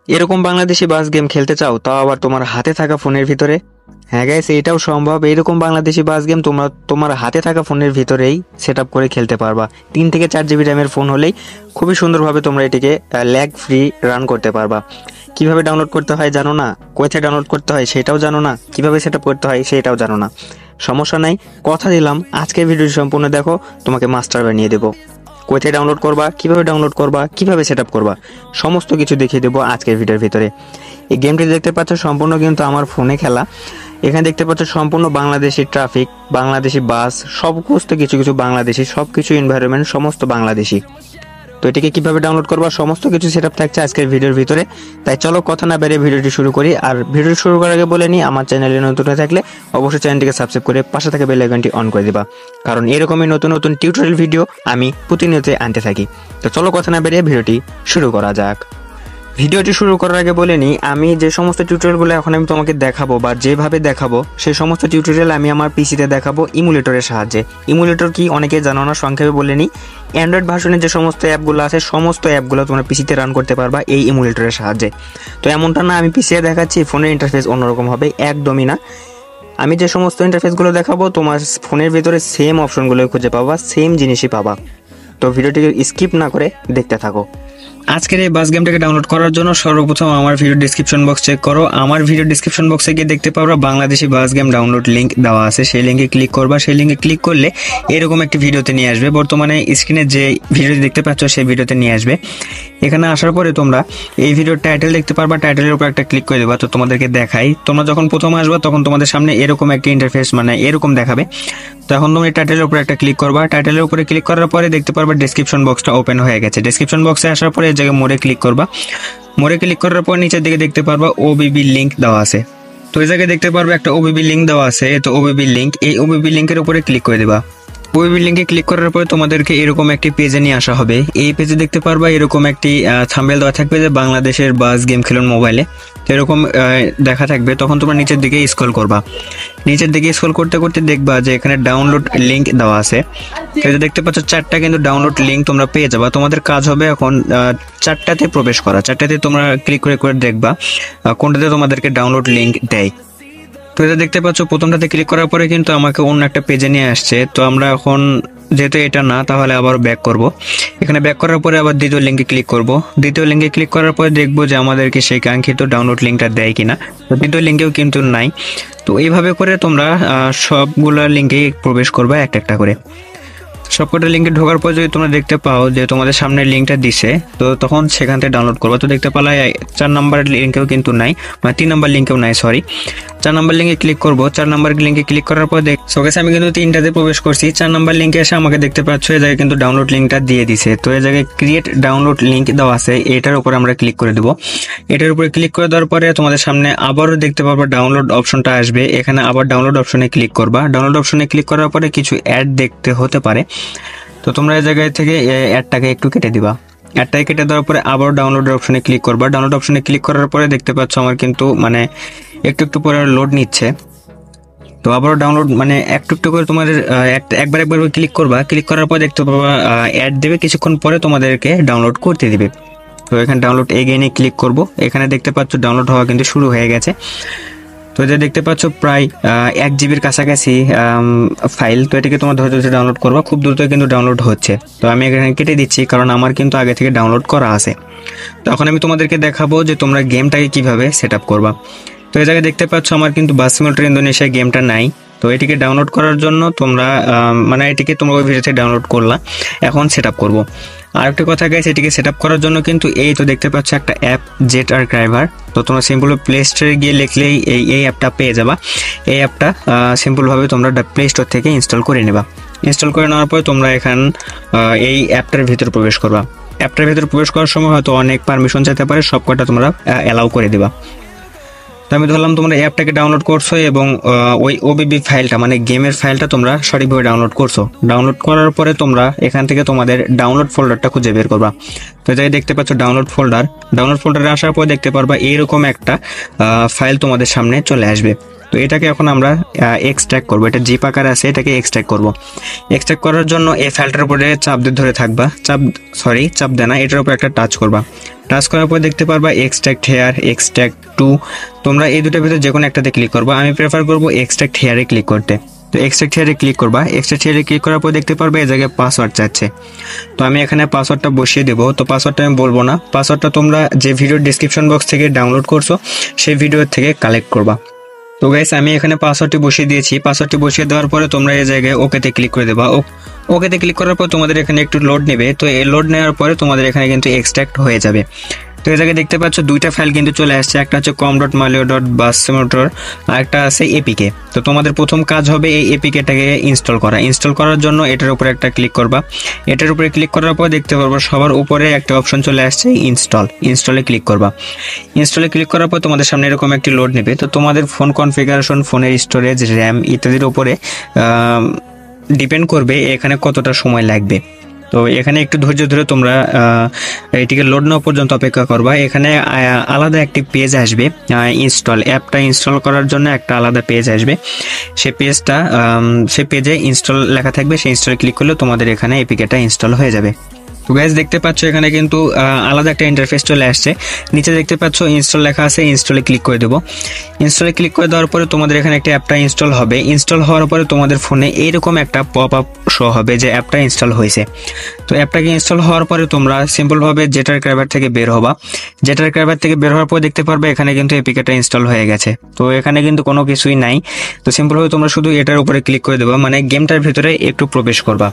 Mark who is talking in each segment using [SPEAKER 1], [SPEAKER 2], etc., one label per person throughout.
[SPEAKER 1] এরকম বাংলাদেশি বাস গেম খেলতে চাও, তাও আবার তোমার হাতে থাকা ফোনের ভিতরে? হ্যাঁ গাইস, এটাও সম্ভব। এইরকম বাংলাদেশি বাস গেম তোমরা তোমার হাতে থাকা ফোনের ভিতরেই সেট আপ করে খেলতে পারবা। 3 থেকে 4 জিবি র্যামের ফোন হলেই খুবই সুন্দরভাবে তোমরা এটিকে ল্যাগ ফ্রি রান করতে পারবা। কিভাবে ডাউনলোড করতে হয় জানো না, কোথায় ডাউনলোড করতে হয় সেটাও জানো না, কিভাবে সেট আপ করতে হয় সেটাও জানো না। সমস্যা নাই, কথা দিলাম আজকের ভিডিওটি সম্পূর্ণ দেখো, তোমাকে মাস্টার বানিয়ে দেবো। কোথায় ডাউনলোড করবা, কিভাবে ডাউনলোড করবা, কিভাবে সেট আপ করবা, সমস্ত কিছু দেখিয়ে দেবো আজকের ভিডিওর ভিতরে। এই গেমটি দেখতে পাচ্ছ সম্পূর্ণ কিন্তু আমার ফোনে খেলা। এখানে দেখতে পাচ্ছ সম্পূর্ণ বাংলাদেশি ট্রাফিক, বাংলাদেশি বাস, সমস্ত কিছু কিছু বাংলাদেশি, সব কিছু এনভায়রনমেন্ট সমস্ত বাংলাদেশি। তো এটিকে কিভাবে ডাউনলোড করবা সমস্ত কিছু সেটআপ থাকছে আজকের ভিডিওর ভিতরে। তাই চলো কথা না বেরিয়ে ভিডিওটি শুরু করি। আর ভিডিওটি শুরু করার আগে বলে নিই, আমার চ্যানেলে নতুন হয়ে থাকলে অবশ্যই চ্যানেলটিকে সাবস্ক্রাইব করে পাশে থাকা বেল আইকনটি অন করে দিবা, কারণ এরকমই নতুন নতুন টিউটোরিয়াল ভিডিও আমি প্রতিনিয়ত আনতে থাকি। তো চলো কথা না বেরিয়ে ভিডিওটি শুরু করা যাক। ভিডিওটি শুরু করার আগে বলে নিই, আমি যে সমস্ত টিউটোরিয়ালগুলো এখন আমি তোমাকে দেখাবো বা যেভাবে দেখাবো সেই সমস্ত টিউটোরিয়াল আমি আমার পিসিতে দেখাবো ইমুলেটরের সাহায্যে। ইমুলেটর কি অনেকে জানো না, সংক্ষেপে বলে নিই, অ্যান্ড্রয়েড ভার্সনের যে সমস্ত অ্যাপগুলো আছে সমস্ত অ্যাপগুলো তোমরা পিসিতে রান করতে পারবা এই ইমুলেটরের সাহায্যে। তো এমনটা না আমি পিসিতে দেখাচ্ছি ফোনের ইন্টারফেস অন্যরকম হবে, একদমই না। আমি যে সমস্ত ইন্টারফেসগুলো দেখাবো তোমার ফোনের ভিতরে সেম অপশনগুলো খুঁজে পাবা, সেম জিনিসই পাবা। তো ভিডিওটিকে স্কিপ না করে দেখতে থাকো। আজকের এই বাস গেমটাকে ডাউনলোড করার জন্য সর্বপ্রথম আমার ভিডিও ডিসক্রিপশন বক্স চেক করো। আমার ভিডিও ডিসক্রিপশন বক্সে গিয়ে দেখতে পারবা বাংলাদেশি বাস গেম ডাউনলোড লিঙ্ক দেওয়া আছে, সেই লিঙ্কে ক্লিক করবা। সেই লিঙ্কে ক্লিক করলে এরকম একটি ভিডিওতে নিয়ে আসবে, বর্তমানে স্ক্রিনে যে ভিডিওটি দেখতে পাচ্ছ সেই ভিডিওতে নিয়ে আসবে। এখানে আসার পরে তোমরা এই ভিডিওর টাইটেল দেখতে পারবা, টাইটেলের উপর একটা ক্লিক করে দেবা। তো তোমাদেরকে দেখাই, তোমরা যখন প্রথম আসবা তখন তোমাদের সামনে এরকম একটা ইন্টারফেস মানে এরকম দেখাবে। তো এখন তোমরা টাইটেলের উপরে একটা ক্লিক করবা, টাইটেলের উপরে ক্লিক করার পরে দেখতে পারবা ডেসক্রিপশন বক্সটা ওপেন হয়ে গেছে। ডেসক্রিপশন বক্সে আসার পরে এই জায়গায় মোড়ে ক্লিক করবা, মোড়ে ক্লিক করার পর নিচের দিকে দেখতে পারবা ওবিবি লিঙ্ক দেওয়া আছে। তো এই জায়গায় দেখতে পারবা একটা ওবিবি লিঙ্ক দেওয়া আছে, তো ওবিবি লিঙ্ক, এই ওবিবি লিঙ্কের উপরে ক্লিক করে দেবা। ওবিবি লিঙ্কে ক্লিক করার পরে তোমাদেরকে এরকম একটি পেজে নিয়ে আসা হবে। এই পেজে দেখতে পারবা এরকম একটি থাম্বনেল দেওয়া থাকবে যে বাংলাদেশের বাস গেম খেলুন মোবাইলে, তো এরকম দেখা থাকবে। তখন তোমরা নিচের দিকে স্ক্রল করবা, নিচের দিকে স্ক্রল করতে করতে দেখবা যে এখানে ডাউনলোড লিঙ্ক দেওয়া আছে। এই যে দেখতে পাচ্ছ 4টা কিন্তু ডাউনলোড লিঙ্ক তোমরা পেয়ে যাবা। তোমাদের কাজ হবে এখন 4টাতে প্রবেশ করা, 4টাতে তোমরা ক্লিক করে করে দেখবা কোনটাতে তোমাদেরকে ডাউনলোড লিঙ্ক দেয়। তো এটা দেখতে পাচ্ছ প্রথমটাতে ক্লিক করার পরে কিন্তু আমাকে অন্য একটা পেজে নিয়ে আসছে। তো আমরা এখন যেহেতু এটা না, তাহলে আবার ব্যাক করব। এখানে ব্যাক করার পরে আবার দ্বিতীয় লিঙ্কে ক্লিক করব। দ্বিতীয় লিঙ্কে ক্লিক করার পরে দেখবো যে আমাদেরকে সেই কাঙ্ক্ষিত ডাউনলোড লিঙ্কটা দেয় কিনা। তো দ্বিতীয় লিঙ্কেও কিন্তু নাই। তো এইভাবে করে তোমরা সবগুলো লিঙ্কে প্রবেশ করবা একটা একটা করে। সবকটা লিঙ্কে ঢোকার পর যদি তোমরা দেখতে পাও যে তোমাদের সামনে লিঙ্কটা দিছে, তো তখন সেখান থেকে ডাউনলোড করবা। তো দেখতে পালা 4 নাম্বার লিঙ্কেও কিন্তু নাই, মানে 3 নাম্বার লিঙ্কেও নাই, সরি 4 নাম্বার লিঙ্কে ক্লিক করব। 4 নাম্বার লিঙ্কে ক্লিক করার পর আমি কিন্তু 3টাতে প্রবেশ করছি। 4 নাম্বার লিঙ্কে এসে আমাকে দেখতে পাচ্ছ এই জায়গায় কিন্তু ডাউনলোড লিঙ্কটা দিয়ে দিছে। তো এই জায়গায় ক্রিয়েট ডাউনলোড লিঙ্ক দেওয়া আছে, এটার উপরে আমরা ক্লিক করে দেবো। এটার উপরে ক্লিক করে দেওয়ার পরে তোমাদের সামনে আবারও দেখতে পারবা ডাউনলোড অপশনটা আসবে। এখানে আবার ডাউনলোড অপশনে ক্লিক করবা। ডাউনলোড অপশনে ক্লিক করার পরে কিছু অ্যাড দেখতে হতে পারে, তো তোমরা এই জায়গায় থেকে অ্যাডটাকে একটু কেটে দিবা। অ্যাডটাকে কেটে দেওয়ার পরে আবার ডাউনলোড অপশনে ক্লিক করবা। ডাউনলোড অপশনে ক্লিক করার পরে দেখতে পাচ্ছ আমার কিন্তু মানে একটু একটু পরে লোড নিচ্ছে। তো আবারও ডাউনলোড মানে একটু একটু করে তোমাদের একবার ক্লিক করবা। ক্লিক করার পর দেখতে পাবা অ্যাড দেবে, কিছুক্ষণ পরে তোমাদেরকে ডাউনলোড করতে দিবে। তো এখানে ডাউনলোড এগেইনে ক্লিক করব। এখানে দেখতে পাচ্ছ ডাউনলোড হওয়া কিন্তু শুরু হয়ে গেছে। তো এটা দেখতে পাচ্ছ প্রায় 1 জিবির কাছাকাছি ফাইল। তো এটাকে তোমার ধরে ধরে ডাউনলোড করবা, খুব দ্রুত কিন্তু ডাউনলোড হচ্ছে। তো আমি এখানে কেটে দিচ্ছি কারণ আমার কিন্তু আগে থেকে ডাউনলোড করা আছে। তো এখন আমি তোমাদেরকে দেখাবো যে তোমরা গেমটাকে কিভাবে সেট আপ করবা। তো এই জায়গায় দেখতে পাচ্ছ আমার কিন্তু বাস সিমুলেটর ইন্দোনেশিয়া গেমটা নাই। তো এটিকে ডাউনলোড করার জন্য তোমরা মানে এটিকে তোমরা ওই ভিডিও থেকে ডাউনলোড করলা, এখন সেট আপ করবো। আর একটা কথা গাইস, এটিকে সেট আপ করার জন্য কিন্তু এই তো দেখতে পাচ্ছ একটা অ্যাপ জেট আর্কাইভার। তো তোমরা সিম্পল প্লে স্টোরে গিয়ে লিখলেই এই অ্যাপটা পেয়ে যাবা। এই অ্যাপটা সিম্পলভাবে তোমরা প্লে স্টোর থেকে ইনস্টল করে নেবা। ইনস্টল করে নেওয়ার পরে তোমরা এখান এই অ্যাপটার ভিতরে প্রবেশ করবা। অ্যাপটার ভিতরে প্রবেশ করার সময় হয়তো অনেক পারমিশন চাইতে পারে, সবকটা তোমরা অ্যালাউ করে দিবা। তো আমি ধরলাম তোমরা অ্যাপটাকে ডাউনলোড করছো এবং ওই ওবিবি ফাইলটা মানে গেমের ফাইলটা তোমরা সঠিকভাবে ডাউনলোড করছো। ডাউনলোড করার পরে তোমরা এখান থেকে তোমাদের ডাউনলোড ফোল্ডারটা খুঁজে বের করবা। তো যাই দেখতে পাচ্ছ ডাউনলোড ফোল্ডারে আসার পর দেখতে পারবা এইরকম একটা ফাইল তোমাদের সামনে চলে আসবে। তো এটাকে এখন আমরা এক্সট্র্যাক্ট করবো, এটা জিপ আকারে আছে, এটাকে এক্সট্র্যাক্ট করব। এক্সট্র্যাক্ট করার জন্য এই ফাইলটার উপরে চাপ দিয়ে ধরে থাকবা, চাপ দেনা, এটার উপর একটা টাচ করবা। টাচ করার পর দেখতে পারবা এক্সট্র্যাক্ট হেয়ার, এক্সট্র্যাক্ট টু, তোমরা এই দুটোর ভিতরে যে কোনো একটাতে ক্লিক করবা। আমি প্রেফার করবো এক্সট্র্যাক্ট হেয়ারে ক্লিক করতে। তো এক্সট্র্যাক্ট হেয়ারে ক্লিক করবা। এক্সট্র্যাক্ট হেয়ারে ক্লিক করার পর দেখতে পারবে এই জায়গায় পাসওয়ার্ড চাচ্ছে। তো আমি এখানে পাসওয়ার্ডটা বসিয়ে দেবো। তো পাসওয়ার্ডটা আমি বলবো না, পাসওয়ার্ডটা তোমরা যে ভিডিওর ডিসক্রিপশন বক্স থেকে ডাউনলোড করছো সেই ভিডিও থেকে কালেক্ট করবা। তো গাইস আমি এখানে পাসওয়ার্ডটি বসিয়ে দিয়েছি। পাসওয়ার্ডটি বসিয়ে দেওয়ার পরে তোমরা এই জায়গায় ওকেতে ক্লিক করে দেবা। ওকেতে ক্লিক করার পর তোমাদের এখানে একটু লোড নেবে। তো এই লোড নেওয়ার পরে তোমাদের এখানে কিন্তু এক্সট্র্যাক্ট হয়ে যাবে। তো এই জায়গায় দেখতে পাচ্ছ দুইটা ফাইল কিন্তু চলে আসছে, একটা হচ্ছে com.malio.bussimulator আর একটা আছে এপিকে। তো তোমাদের প্রথম কাজ হবে এই এপিকেটাকে ইনস্টল করার জন্য এটার উপরে একটা ক্লিক করবা। এটার উপরে ক্লিক করার পর দেখতে পারবো সবার উপরে একটা অপশন চলে আসছে ইনস্টলে ক্লিক করবা। ইনস্টলে ক্লিক করার পর তোমাদের সামনে এরকম একটি লোড নেবে। তো তোমাদের ফোন কনফিগারেশন, ফোনের স্টোরেজ, র্যাম ইত্যাদির উপরে ডিপেন্ড করবে এখানে কতটা সময় লাগবে। তো এখানে একটু ধৈর্য ধরে তোমরা এটিকে লোড নেওয়া পর্যন্ত অপেক্ষা করবা। এখানে আলাদা একটি পেজ আসবে, অ্যাপটা ইনস্টল করার জন্য একটা আলাদা পেজ আসবে। সে পেজে ইনস্টল লেখা থাকবে, সেই ইনস্টলে ক্লিক করলে তোমাদের এখানে এপিকেটা ইনস্টল হয়ে যাবে। তো গাইস দেখতে পাচ্ছ এখানে কিন্তু আলাদা একটা ইন্টারফেস চলে আসছে। নিচে দেখতে পাচ্ছ ইনস্টল লেখা আছে, ইনস্টলে ক্লিক করে দেবো। ইনস্টলে ক্লিক করে দেওয়ার পরে তোমাদের এখানে একটা অ্যাপটা ইনস্টল হবে। ইনস্টল হওয়ার পরে তোমাদের ফোনে এইরকম একটা পপ আপ শো হবে যে অ্যাপটা ইনস্টল হয়েছে। তো অ্যাপটাকে ইনস্টল হওয়ার পরে তোমরা সিম্পলভাবে জেটার ক্র্যাবার থেকে বের হবা। জেটার ক্র্যাবার থেকে বের হওয়ার পর দেখতে পারবে এখানে কিন্তু এপিকেটা ইনস্টল হয়ে গেছে। তো এখানে কিন্তু কোনো কিছুই নাই। তো সিম্পলভাবে তোমরা শুধু এটার উপরে ক্লিক করে দেবা, মানে গেমটার ভিতরে একটু প্রবেশ করবা।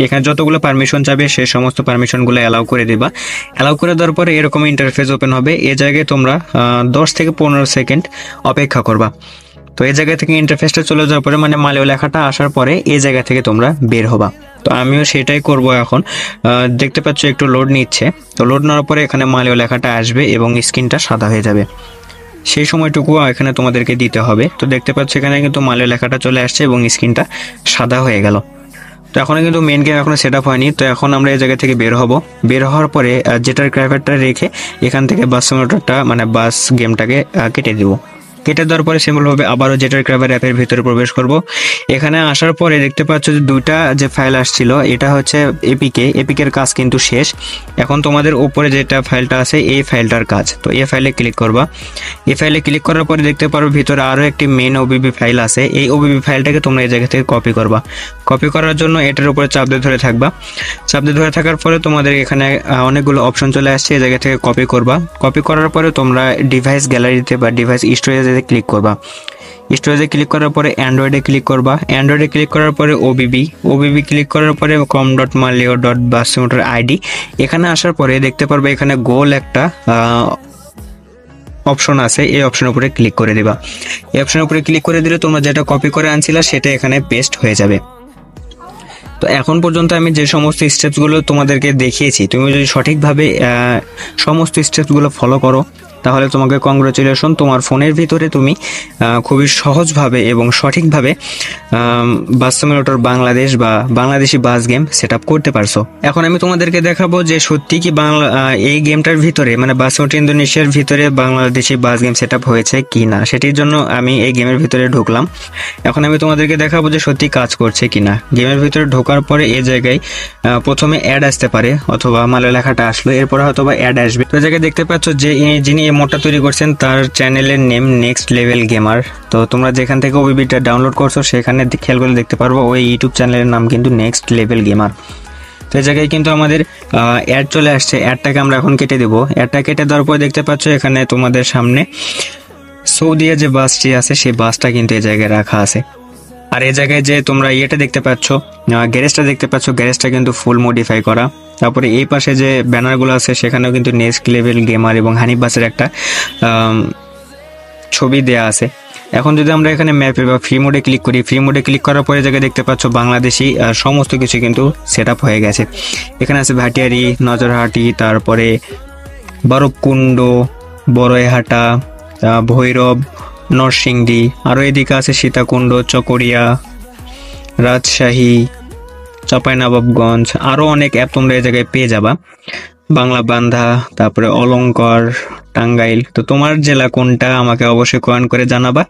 [SPEAKER 1] এখানে যতগুলো পারমিশন চাবে সেই সমস্ত পারমিশনগুলো অ্যালাউ করে দেবা। অ্যালাউ করে দেওয়ার পরে এরকম ইন্টারফেস ওপেন হবে। এই জায়গায় তোমরা 10 থেকে 15 সেকেন্ড অপেক্ষা করবা। তো এই জায়গা থেকে ইন্টারফেসটা চলে যাওয়ার পরে, মানে মালিও লেখাটা আসার পরে এই জায়গা থেকে তোমরা বের হবা। তো আমিও সেটাই করব এখন। দেখতে পাচ্ছ একটু লোড নিচ্ছে। তো লোড নেওয়ার পরে এখানে মালিও লেখাটা আসবে এবং স্ক্রিনটা সাদা হয়ে যাবে। সেই সময়টুকু এখানে তোমাদেরকে দিতে হবে। তো দেখতে পাচ্ছ এখানে কিন্তু মালিও লেখাটা চলে আসছে এবং স্ক্রিনটা সাদা হয়ে গেল। তো এখন কিন্তু মেন গেম এখনো সেট আপ হয়নি। তো এখন আমরা এই জায়গা থেকে বের হব। বের হওয়ার পরে জেটার ক্র্যাবারটা রেখে এখান থেকে বাস সিমুলেটরটা, মানে বাস গেমটাকে কেটে দিব। কেটে দেওয়ার পরে সিম্পলভাবে আবারও জেটার ক্র্যাবার অ্যাপের ভিতরে প্রবেশ করব। এখানে আসার পরে দেখতে পাচ্ছ যে দুইটা যে ফাইল আসছিল, এটা হচ্ছে এপিকের কাজ কিন্তু শেষ। এখন তোমাদের উপরে যেটা ফাইলটা আছে এই ফাইলটার কাজ। তো এই ফাইলে ক্লিক করবা। এই ফাইলে ক্লিক করার পরে দেখতে পারো ভিতরে আরও একটি মেন ওবিবি ফাইল আছে। এই ওবিবি ফাইলটাকে তোমরা এই জায়গা থেকে কপি করবা। কপি করার জন্য এটার উপরে চাপ দিয়ে ধরে থাকবা। চাপ দিয়ে ধরে থাকার পরে তোমাদের এখানে অনেকগুলো অপশন চলে আসছে, এই জায়গা থেকে কপি করবা। কপি করার পরে তোমরা ডিভাইস গ্যালারিতে বা ডিভাইস স্টোরেজে ক্লিক করবা। স্টোরেজে ক্লিক করার পরে অ্যান্ড্রয়েডে ক্লিক করবা। অ্যান্ড্রয়েডে ক্লিক করার পরে ওবিবি ক্লিক করার পরে com.malio.bussimulator আইডি। এখানে আসার পরে দেখতে পারবে এখানে গোল একটা অপশন আছে, এই অপশনের উপরে ক্লিক করে দিবা। এই অপশনের উপরে ক্লিক করে দিলে তোমরা যেটা কপি করে আনছিলা সেটা এখানে পেস্ট হয়ে যাবে। তো এখন পর্যন্ত আমি যে সমস্ত স্টেপসগুলো তোমাদেরকে দেখিয়েছি, তুমি যদি সঠিকভাবে সমস্ত স্টেপসগুলো ফলো করো তাহলে তোমাকে কংগ্রাচুলেশন, তোমার ফোনের ভিতরে তুমি খুবই সহজভাবে এবং সঠিকভাবে বাস সিমুলেটর বাংলাদেশ বা বাংলাদেশি বাস গেম সেট আপ করতে পারছো। এখন আমি তোমাদেরকে দেখাবো যে সত্যি কি এই গেমটার ভিতরে, মানে বাস সিমুলেটর ইন্দোনেশিয়ার ভিতরে বাংলাদেশি বাস গেম সেট আপ হয়েছে কি না, সেটির জন্য আমি এই গেমের ভিতরে ঢুকলাম। এখন আমি তোমাদেরকে দেখাবো যে সত্যি কাজ করছে কিনা। গেমের ভিতরে ঢোকার পরে এই জায়গায় প্রথমে অ্যাড আসতে পারে, অথবা মালয় লেখাটা আসলো, এরপরে হয়তো বা অ্যাড আসবে। তো এই জায়গায় দেখতে পাচ্ছ যে যিনি এই মোডটা তৈরি করছেন তার চ্যানেলের নেম নেক্সট লেভেল গেমার। তো তোমরা যেখান থেকে ওবিবিটা ডাউনলোড করছো সেখানে খেয়াল করে দেখতে পারবো ওই ইউটিউব চ্যানেলের নাম কিন্তু নেক্সট লেভেল গেমার। তো এই জায়গায় কিন্তু আমাদের অ্যাড চলে আসছে। অ্যাডটাকে আমরা এখন কেটে দেবো। অ্যাডটা কেটে দেওয়ার পর দেখতে পাচ্ছ এখানে তোমাদের সামনে সৌদিয়া যে বাসটি আছে সেই বাসটা কিন্তু এই জায়গায় রাখা আছে। আর এই জায়গায় যে তোমরা ইয়েটা দেখতে পাচ্ছ, গ্যারেজটা দেখতে পাচ্ছ, গ্যারেজটা কিন্তু ফুল মডিফাই করা। তারপরে এই পাশে যে ব্যানারগুলো আছে সেখানেও কিন্তু নেক্সট লেভেল গেমার এবং হানিফ বাসের একটা ছবি দেয়া আছে। এখন যদি আমরা এখানে ম্যাপে বা ফ্রি মোডে ক্লিক করি, ফ্রি মোডে ক্লিক করার পরে জায়গায় দেখতে পাচ্ছ বাংলাদেশি সমস্ত কিছু কিন্তু সেট আপ হয়ে গেছে। এখানে আছে ভাটিয়ারি, নজরহাটি, তারপরে বরফকুণ্ড, বড়ইহাটা, ভৈরব, নরসিংদী, আরও এদিকে আছে সীতাকুণ্ড, চকরিয়া, রাজশাহী, চাঁপাইনবাবগঞ্জ, আরও অনেক অ্যাপ তোমরা এই জায়গায় পেয়ে যাবা। বাংলা বান্ধা, তারপরে অলংকার, টাঙ্গাইল। তো তোমার জেলা কোনটা আমাকে অবশ্যই কমেন্ট করে জানাবা।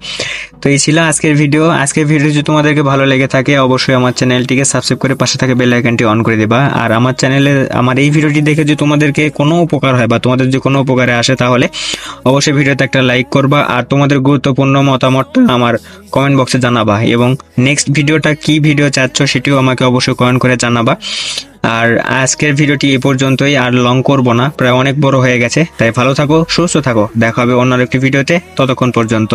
[SPEAKER 1] তো এই ছিল আজকের ভিডিও। আজকের ভিডিও যদি তোমাদেরকে ভালো লেগে থাকে অবশ্যই আমার চ্যানেলটিকে সাবস্ক্রাইব করে পাশে থাকা বেল আইকনটি অন করে দিবা। আর আমার চ্যানেলে আমার এই ভিডিওটি দেখে যদি তোমাদেরকে কোনো উপকার হয় বা তোমাদের যদি কোনো উপকারে আসে তাহলে অবশ্যই ভিডিওতে একটা লাইক করবা আর তোমাদের গুরুত্বপূর্ণ মতামতটা আমার কমেন্ট বক্সে জানাবা এবং নেক্সট ভিডিওটা কি ভিডিও চাচ্ছ সেটিও আমাকে অবশ্যই কমেন্ট করে জানাবা। আর আজকের ভিডিওটি এই পর্যন্তই, আর লং করব না, প্রায় অনেক বড় হয়ে গেছে। তাই ভালো থাকো, সুস্থ থাকো, দেখা হবে অন্য একটি ভিডিওতে, ততক্ষণ পর্যন্ত।